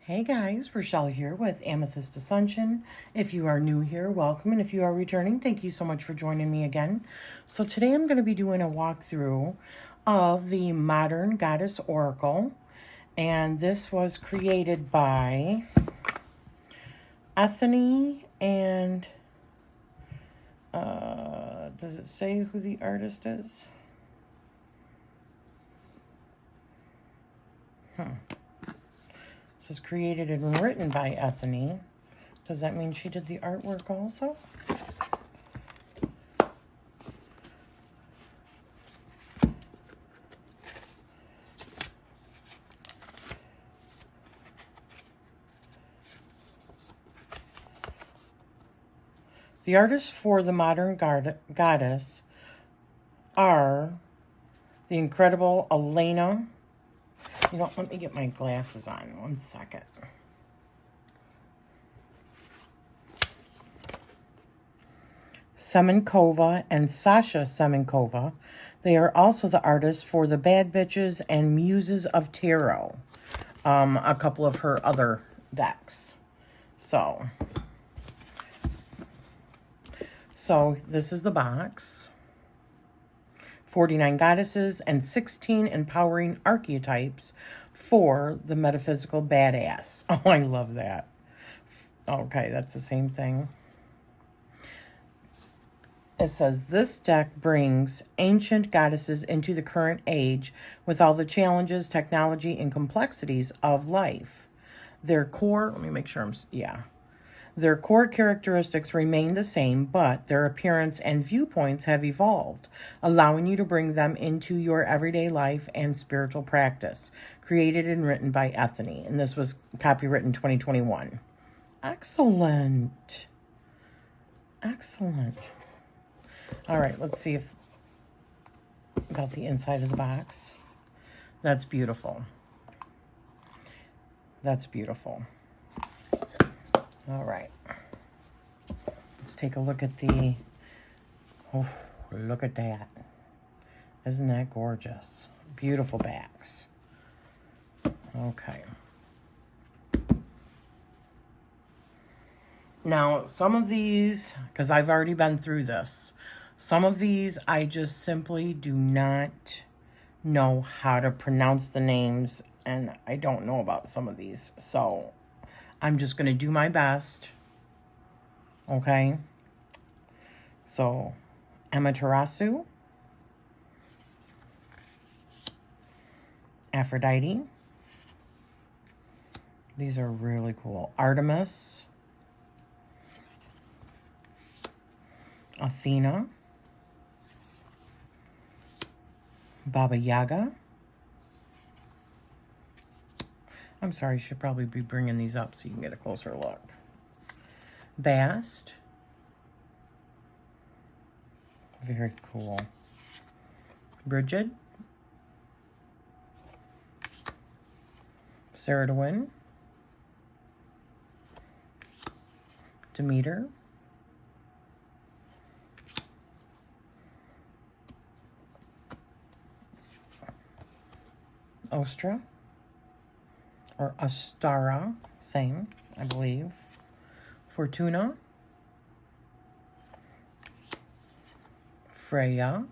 Hey guys, Rachele here with Amethyst Ascension. If you are new here, welcome. And if you are returning, thank you so much for joining me again. So today I'm going to be doing a walkthrough of the Modern Goddess Oracle. And this was created by Ethony and, does it say who the artist is? This was created and written by Ethony. Does that mean she did the artwork also? The artists for the Modern Goddess are the incredible Elena. You know, let me get my glasses on 1 second. Semenkova and Sasha Semenkova. They are also the artists for the Bad Bitches and Muses of Tarot. A couple of her other decks. So this is the box. 49 goddesses and 16 empowering archetypes for the metaphysical badass. Oh, I love that. Okay, that's the same thing. It says, this deck brings ancient goddesses into the current age with all the challenges, technology, and complexities of life. Their core, let me make sure Their core characteristics remain the same, but their appearance and viewpoints have evolved, allowing you to bring them into your everyday life and spiritual practice. Created and written by Ethony, and this was copywritten 2021. Excellent. Excellent. All right, let's see if about the inside of the box. That's beautiful. That's beautiful. All right. Let's take a look at the, oh, look at that. Isn't that gorgeous? Beautiful backs. Okay. Now, some of these, because I've already been through this, some of these I just simply do not know how to pronounce the names, and I don't know about some of these. So I'm just going to do my best. Okay. So, Amaterasu, Aphrodite. These are really cool. Artemis, Athena, Baba Yaga. I'm sorry, I should probably be bringing these up so you can get a closer look. Bast. Very cool. Bridget. Ceridwen. Demeter. Ostra. Or Astara, same, I believe. Fortuna. Freya.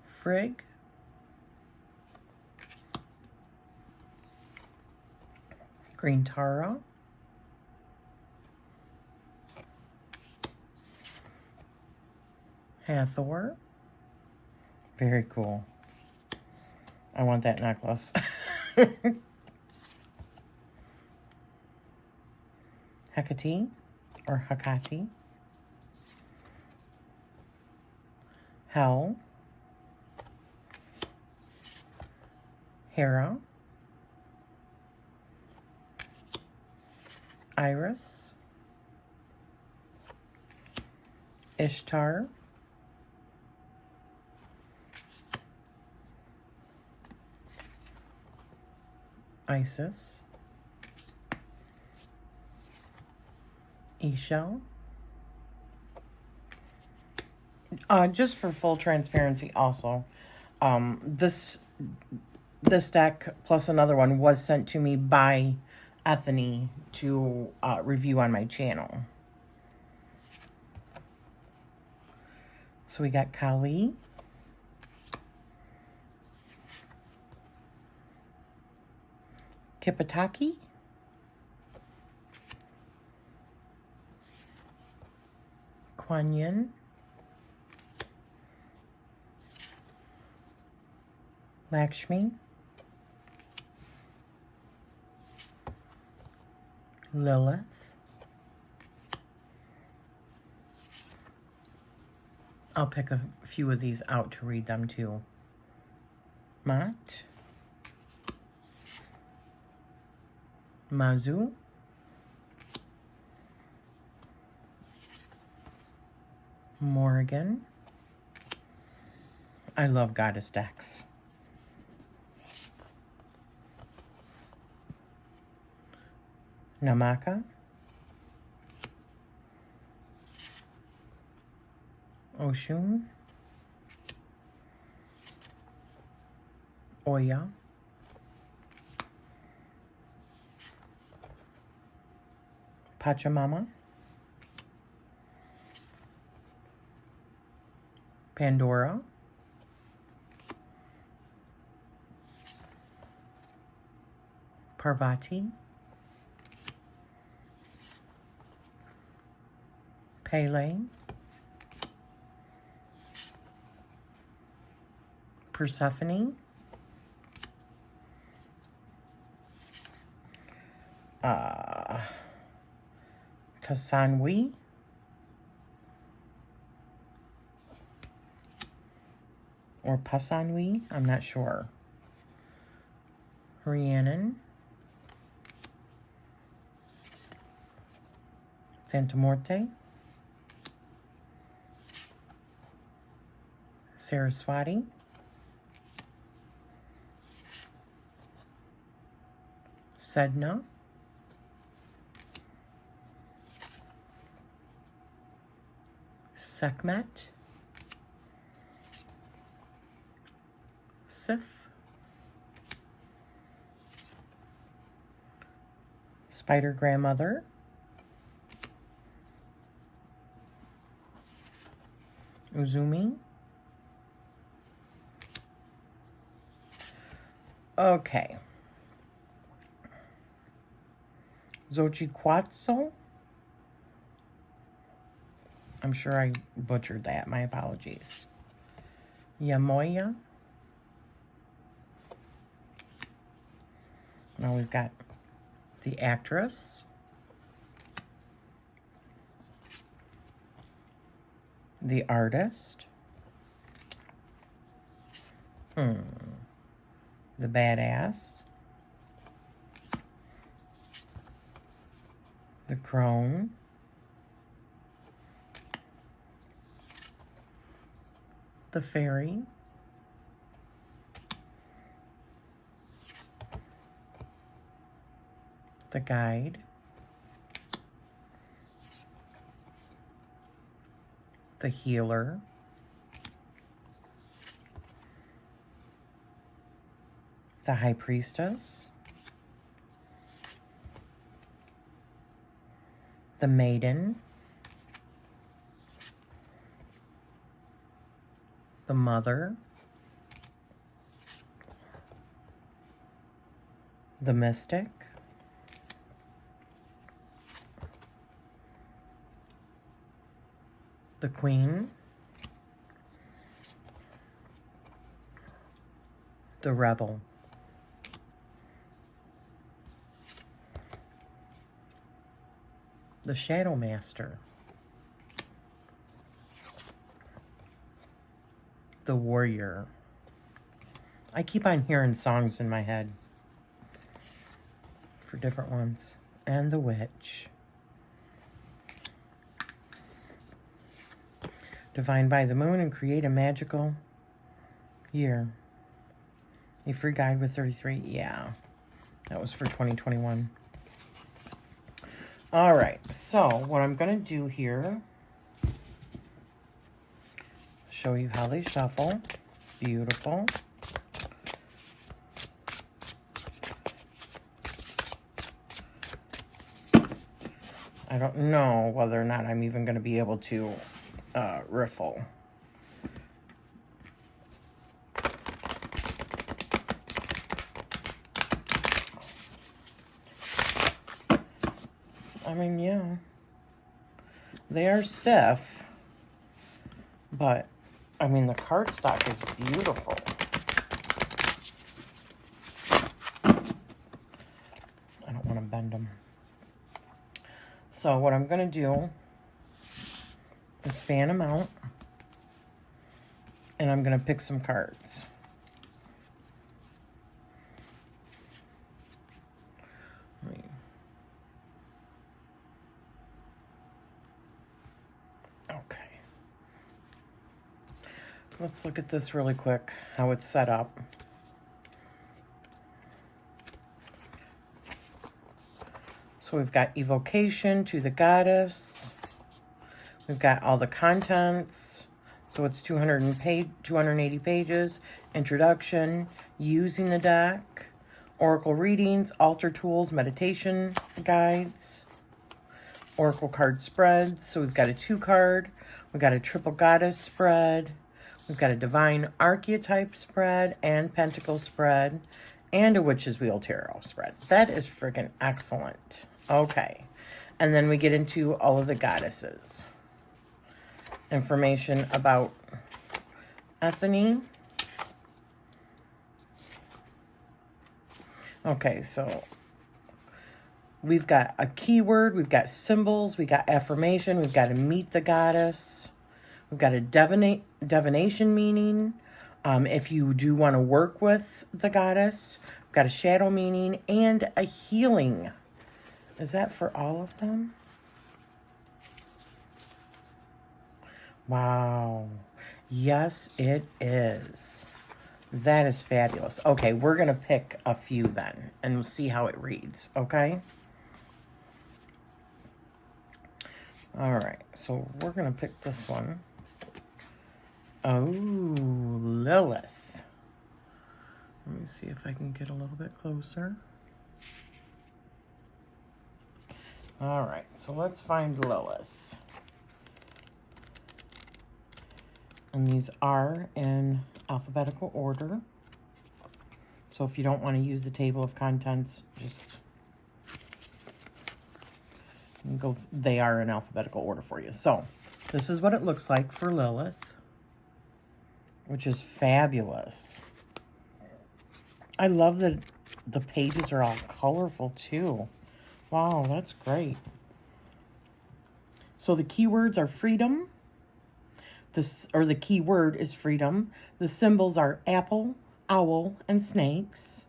Frigg. Green Tara. Hathor. Very cool. I want that necklace. Hecate or Hecate. Hel. Hera. Iris. Ishtar. Isis. Eshel. Just for full transparency also, this this deck plus another one was sent to me by Ethony to review on my channel. So we got Kali, Kipataki, Kuan Yin, Lakshmi, Lilith, I'll pick a few of these out to read them too. Mat, Mazu, Morgan. I love goddess decks. Namaka, Oshun, Oya, Pachamama, Pandora, Parvati, Pele, Persephone, Tasanwi, or Pasanwi, I'm not sure. Rhiannon, Santa Morte, Saraswati, Sedna, Sekhmet, Sif, Spider Grandmother, Uzumi. Okay. Xochitl. I'm sure I butchered that. My apologies. Yamoya. Now we've got the actress. The artist. The badass. The crone. The fairy. The guide. The healer. The high priestess. The maiden. The mother. The mystic. The queen. The rebel. The shadow master. The warrior. I keep on hearing songs in my head for different ones. And the witch. Divine by the moon and create a magical year. A free guide with 33. Yeah, that was for 2021. All right, so what I'm going to do here, show you how they shuffle. Beautiful. I don't know whether or not I'm even going to be able to riffle. I mean, yeah, they are stiff, but I mean, the cardstock is beautiful. I don't want to bend them. So what I'm going to do is fan them out, and I'm going to pick some cards. Okay. Let's look at this really quick, how it's set up. So we've got evocation to the goddess. We've got all the contents. So it's 280 pages. Introduction, using the deck, oracle readings, altar tools, meditation guides, oracle card spreads. So we've got a 2-card. We've got a triple goddess spread. We've got a divine archetype spread and pentacle spread and a witch's wheel tarot spread. That is freaking excellent. Okay. And then we get into all of the goddesses. Information about Ethony. Okay, so we've got a keyword, we've got symbols, we've got affirmation, we've got to meet the goddess. We've got a divination meaning. If you do want to work with the goddess. We've got a shadow meaning and a healing. Is that for all of them? Wow. Yes, it is. That is fabulous. Okay, we're going to pick a few then, and we'll see how it reads, okay? All right, so we're going to pick this one. Oh, Lilith. Let me see if I can get a little bit closer. All right, so let's find Lilith. And these are in alphabetical order. So if you don't want to use the table of contents, just go. They are in alphabetical order for you. So this is what it looks like for Lilith, which is fabulous. I love that the pages are all colorful too. Wow, that's great. So the keywords are freedom. The key word is freedom. The symbols are apple, owl, and snakes.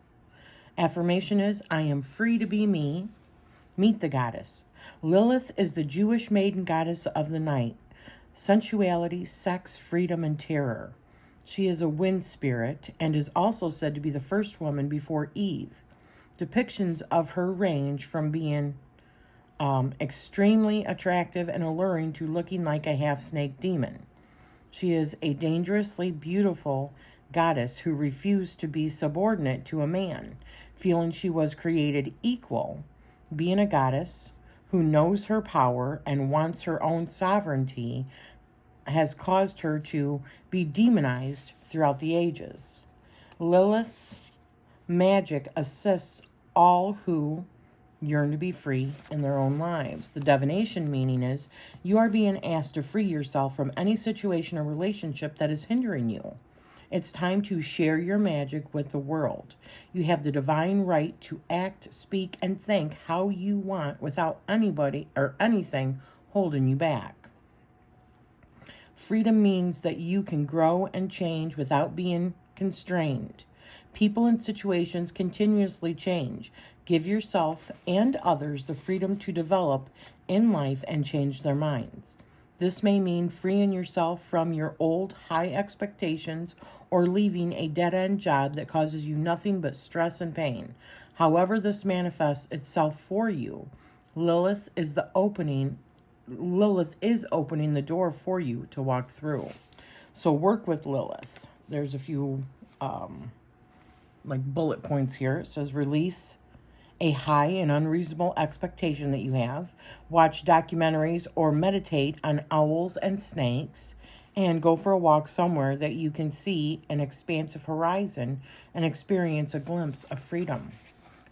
Affirmation is, I am free to be me. Meet the goddess. Lilith is the Jewish maiden goddess of the night. Sensuality, sex, freedom, and terror. She is a wind spirit and is also said to be the first woman before Eve. Depictions of her range from being extremely attractive and alluring to looking like a half-snake demon. She is a dangerously beautiful goddess who refused to be subordinate to a man, feeling she was created equal. Being a goddess who knows her power and wants her own sovereignty has caused her to be demonized throughout the ages. Lilith's magic assists all who yearn to be free in their own lives. The divination meaning is you are being asked to free yourself from any situation or relationship that is hindering you. It's time to share your magic with the world. You have the divine right to act, speak, and think how you want without anybody or anything holding you back. Freedom means that you can grow and change without being constrained. People and situations continuously change. Give yourself and others the freedom to develop in life and change their minds. This may mean freeing yourself from your old high expectations or leaving a dead-end job that causes you nothing but stress and pain. However this manifests itself for you, Lilith is opening the door for you to walk through. So work with Lilith. There's a few like bullet points here. It says release a high and unreasonable expectation that you have. Watch documentaries or meditate on owls and snakes, and go for a walk somewhere that you can see an expansive horizon and experience a glimpse of freedom.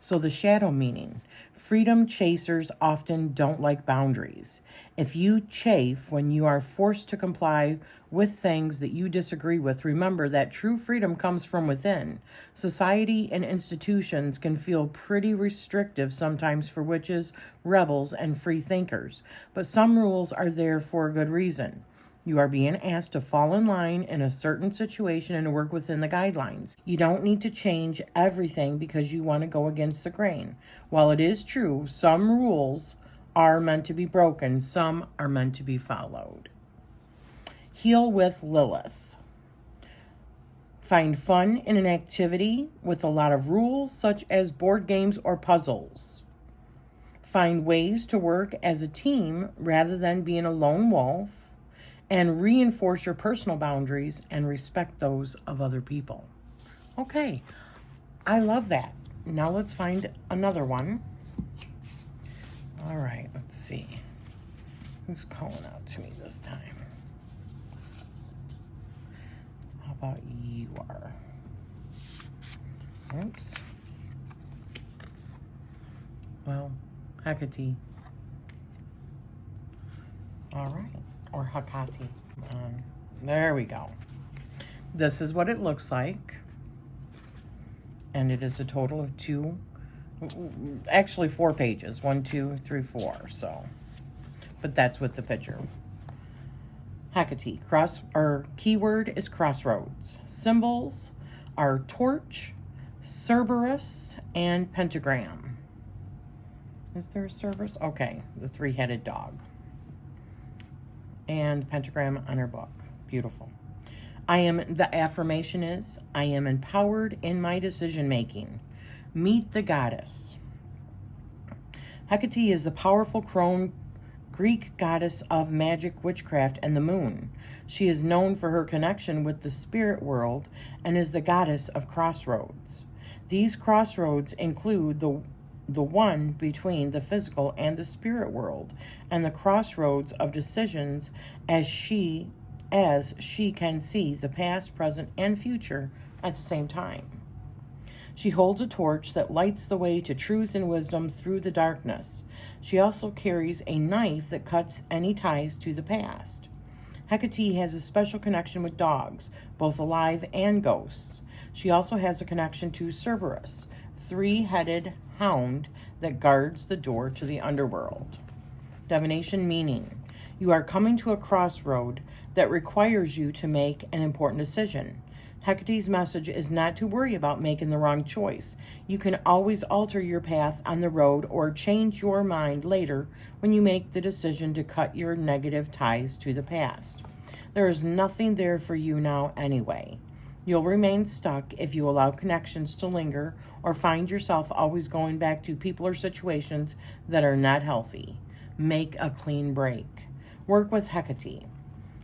So the shadow meaning. Freedom chasers often don't like boundaries. If you chafe when you are forced to comply with things that you disagree with, remember that true freedom comes from within. Society and institutions can feel pretty restrictive sometimes for witches, rebels, and free thinkers, but some rules are there for a good reason. You are being asked to fall in line in a certain situation and work within the guidelines. You don't need to change everything because you want to go against the grain. While it is true, some rules are meant to be broken, some are meant to be followed. Heal with Lilith. Find fun in an activity with a lot of rules, such as board games or puzzles. Find ways to work as a team rather than being a lone wolf. And reinforce your personal boundaries and respect those of other people. Okay, I love that. Now let's find another one. All right, let's see. Who's calling out to me this time? How about you are? Oops. Well, Hecate. All right. Or Hecate. There we go. This is what it looks like. And it is a total of actually 4 pages. 1, 2, 3, 4. So, but that's with the picture. Hecate. Keyword is crossroads. Symbols are torch, Cerberus, and pentagram. Is there a Cerberus? Okay, the 3-headed dog. And pentagram on her book. Beautiful. The affirmation is, I am empowered in my decision making. Meet the goddess. Hecate is the powerful crone Greek goddess of magic, witchcraft, and the moon. She is known for her connection with the spirit world and is the goddess of crossroads. These crossroads include the one between the physical and the spirit world, and the crossroads of decisions as she can see the past, present, and future at the same time. She holds a torch that lights the way to truth and wisdom through the darkness. She also carries a knife that cuts any ties to the past. Hecate has a special connection with dogs, both alive and ghosts. She also has a connection to Cerberus, 3-headed hound that guards the door to the underworld. Divination meaning. You are coming to a crossroad that requires you to make an important decision. Hecate's message is not to worry about making the wrong choice. You can always alter your path on the road or change your mind later when you make the decision to cut your negative ties to the past. There is nothing there for you now anyway. You'll remain stuck if you allow connections to linger or find yourself always going back to people or situations that are not healthy. Make a clean break. Work with Hecate.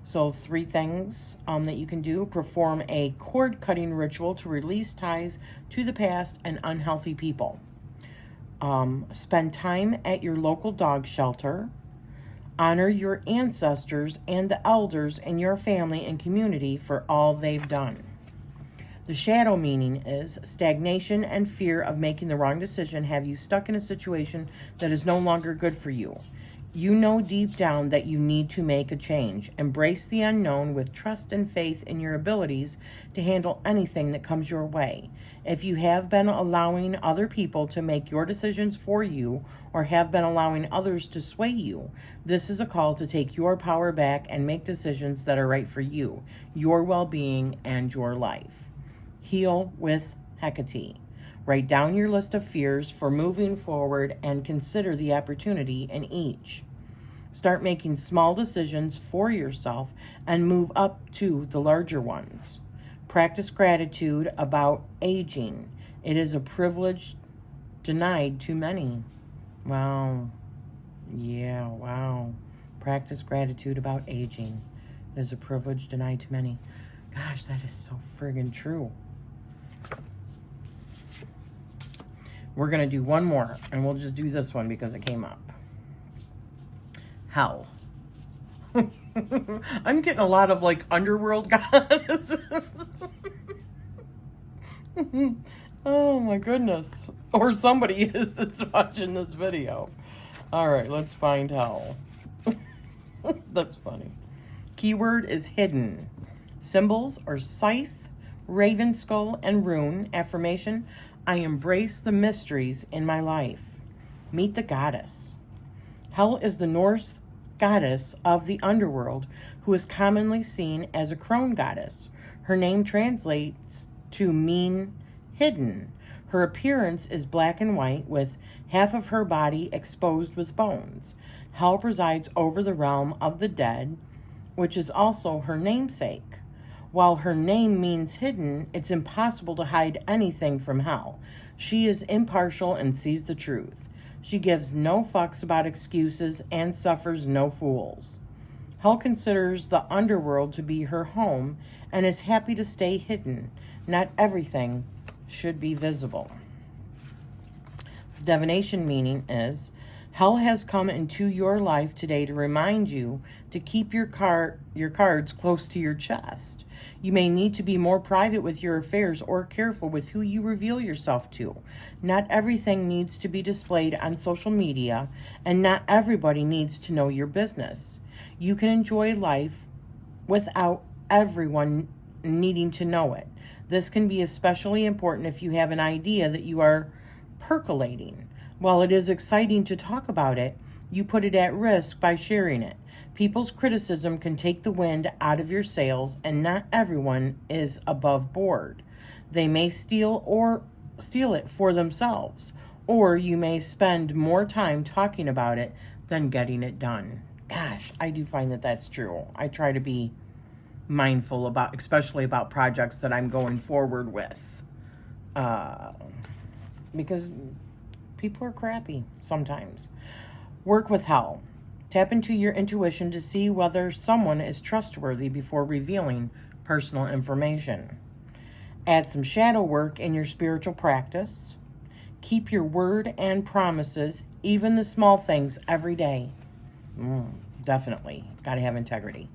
So 3 things that you can do. Perform a cord-cutting ritual to release ties to the past and unhealthy people. Spend time at your local dog shelter. Honor your ancestors and the elders in your family and community for all they've done. The shadow meaning is stagnation and fear of making the wrong decision have you stuck in a situation that is no longer good for you. You know deep down that you need to make a change. Embrace the unknown with trust and faith in your abilities to handle anything that comes your way. If you have been allowing other people to make your decisions for you or have been allowing others to sway you, this is a call to take your power back and make decisions that are right for you, your well-being, and your life. Heal with Hecate. Write down your list of fears for moving forward and consider the opportunity in each. Start making small decisions for yourself and move up to the larger ones. Practice gratitude about aging. It is a privilege denied to many. Wow. Yeah, wow. Practice gratitude about aging. It is a privilege denied to many. Gosh, that is so friggin' true. We're going to do one more, and we'll just do this one because it came up. Hell. I'm getting a lot of like underworld goddesses. Oh my goodness. Or somebody is that's watching this video. Alright, let's find hell. That's funny. Keyword is hidden. Symbols are scythe, raven skull, and rune. Affirmation: I embrace the mysteries in my life. Meet the goddess. Hel is the Norse goddess of the underworld who is commonly seen as a crone goddess. Her name translates to mean hidden. Her appearance is black and white with half of her body exposed with bones. Hel presides over the realm of the dead, which is also her namesake. While her name means hidden, it's impossible to hide anything from Hel. She is impartial and sees the truth. She gives no fucks about excuses and suffers no fools. Hel considers the underworld to be her home and is happy to stay hidden. Not everything should be visible. Divination meaning is, Hel has come into your life today to remind you to keep your cards close to your chest. You may need to be more private with your affairs or careful with who you reveal yourself to. Not everything needs to be displayed on social media, and not everybody needs to know your business. You can enjoy life without everyone needing to know it. This can be especially important if you have an idea that you are percolating. While it is exciting to talk about it, you put it at risk by sharing it. People's criticism can take the wind out of your sails, and not everyone is above board. They may steal it for themselves, or you may spend more time talking about it than getting it done. Gosh, I do find that that's true. I try to be mindful about, especially about projects that I'm going forward with, because people are crappy sometimes. Work with Hel. Tap into your intuition to see whether someone is trustworthy before revealing personal information. Add some shadow work in your spiritual practice. Keep your word and promises, even the small things, every day. Definitely. Got to have integrity.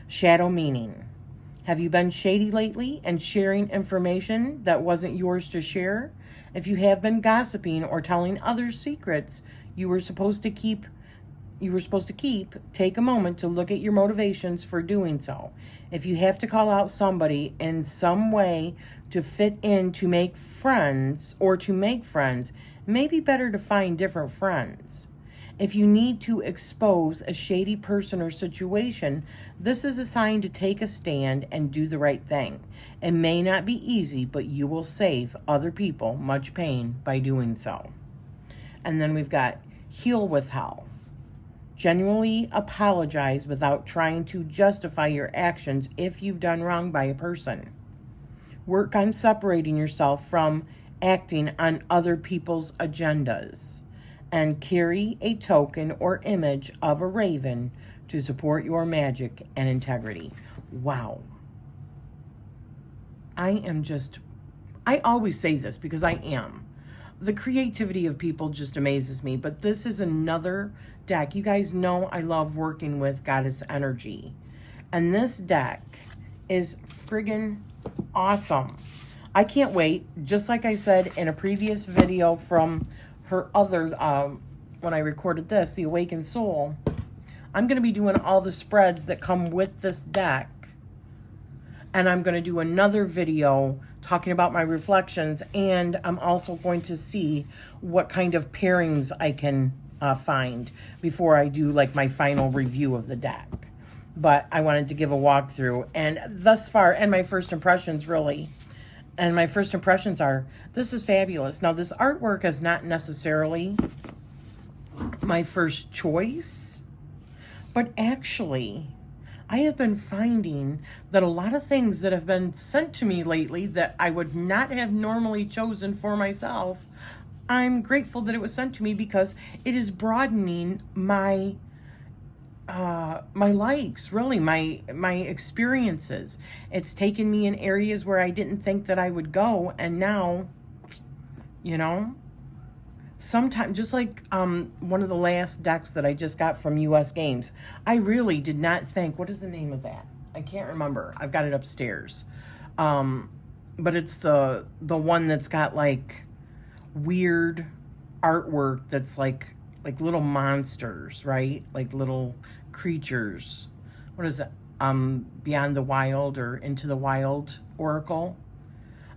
Shadow meaning. Have you been shady lately and sharing information that wasn't yours to share? If you have been gossiping or telling others secrets you were supposed to keep, take a moment to look at your motivations for doing so. If you have to call out somebody in some way to fit in to make friends, it may be better to find different friends. If you need to expose a shady person or situation, this is a sign to take a stand and do the right thing. It may not be easy, but you will save other people much pain by doing so. And then we've got heal with Hel. Genuinely apologize without trying to justify your actions if you've done wrong by a person. Work on separating yourself from acting on other people's agendas. And carry a token or image of a raven to support your magic and integrity. Wow. I always say this because I am. The creativity of people just amazes me, but this is another deck. You guys know I love working with goddess energy. And this deck is friggin' awesome. I can't wait. Just like I said in a previous video from her other, when I recorded this, the Awakened Soul, I'm going to be doing all the spreads that come with this deck. And I'm going to do another video talking about my reflections. And I'm also going to see what kind of pairings I can find before I do like my final review of the deck. But I wanted to give a walkthrough. And thus far, and my first impressions really, and my first impressions are, this is fabulous. Now, this artwork is not necessarily my first choice, but actually, I have been finding that a lot of things that have been sent to me lately that I would not have normally chosen for myself, I'm grateful that it was sent to me because it is broadening my my likes, really, my experiences. It's taken me in areas where I didn't think that I would go, and now, you know, sometimes, just like one of the last decks that I just got from US Games, I really did not think, what is the name of that? I can't remember. I've got it upstairs. But it's the one that's got like weird artwork that's like little monsters, right? Like little creatures. What is it? Beyond the Wild or Into the Wild Oracle.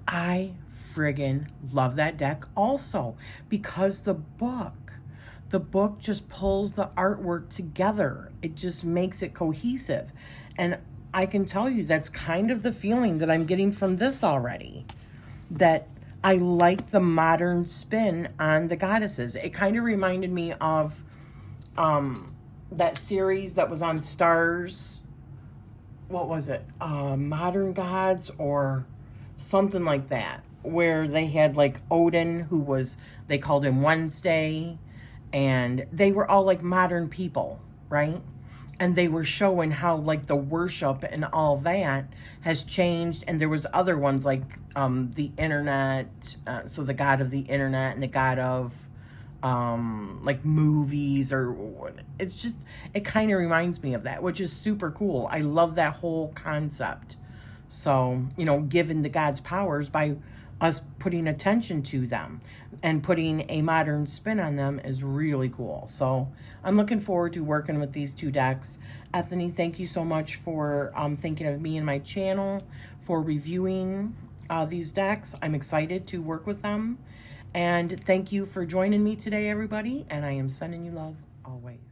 I friggin' love that deck also because the book just pulls the artwork together. It just makes it cohesive. And I can tell you that's kind of the feeling that I'm getting from this already. That I like the modern spin on the goddesses. It kind of reminded me of that series that was on Stars. What was it? Modern Gods or something like that. Where they had like Odin, who was, they called him Wednesday. And they were all like modern people, right? And they were showing how like the worship and all that has changed. And there was other ones like the internet, so the god of the internet and the god of like movies, or it's just, it kind of reminds me of that, which is super cool. I love that whole concept. So, you know, given the gods powers by us putting attention to them and putting a modern spin on them is really cool. So I'm looking forward to working with these two decks. Ethony, thank you so much for thinking of me and my channel for reviewing these decks. I'm excited to work with them. And thank you for joining me today, everybody. And I am sending you love always.